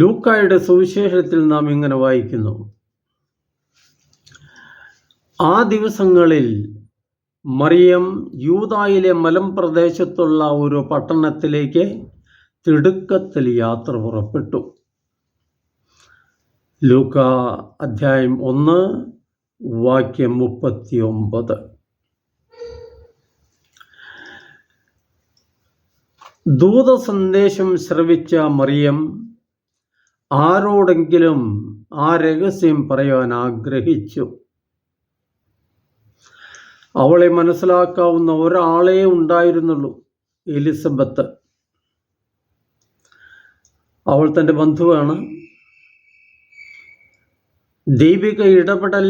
ലൂക്കായുടെ സുവിശേഷത്തിൽ നാം ഇങ്ങനെ വായിക്കുന്നു. ആ ദിവസങ്ങളിൽ മറിയം യൂദായിലെ മലമ്പ്രദേശത്തുള്ള ഒരു പട്ടണത്തിലേക്ക് തിടുക്കത്തിൽ യാത്ര പുറപ്പെട്ടു. ലൂക്ക അധ്യായം 1 വാക്യം 39. ദൂതസന്ദേശം ശ്രവിച്ച മറിയം ആരോടെങ്കിലും ആ രഹസ്യം പറയാൻ ആഗ്രഹിച്ചു. അവളെ മനസ്സിലാക്കാവുന്ന ഒരാളേ ഉണ്ടായിരുന്നുള്ളൂ, എലിസബത്ത്. അവൾ തൻ്റെ ബന്ധുവാണ്. ദൈവിക ഇടപെടൽ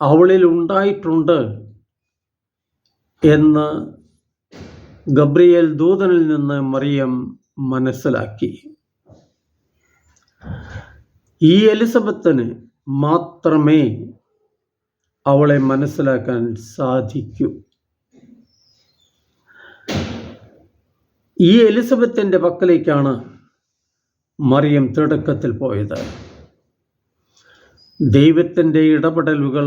അവളിൽ ഉണ്ടായിട്ടുണ്ട് എന്ന് ഗബ്രിയേൽ ദൂതനിൽ നിന്ന് മറിയം മനസ്സിലാക്കി. ഈ എലിസബത്തിന് മാത്രമേ അവളെ മനസ്സിലാക്കാൻ സാധിക്കൂ. ഈ എലിസബത്തിൻ്റെ പക്കലേക്കാണ് മറിയം തിടുക്കത്തിൽ പോയത്. ദൈവത്തിൻ്റെ ഇടപെടലുകൾ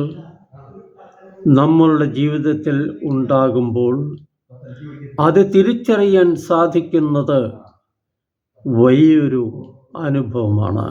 നമ്മളുടെ ജീവിതത്തിൽ ഉണ്ടാകുമ്പോൾ അത് തിരിച്ചറിയാൻ സാധിക്കുന്നത് വലിയൊരു അനുഭവമാണ്.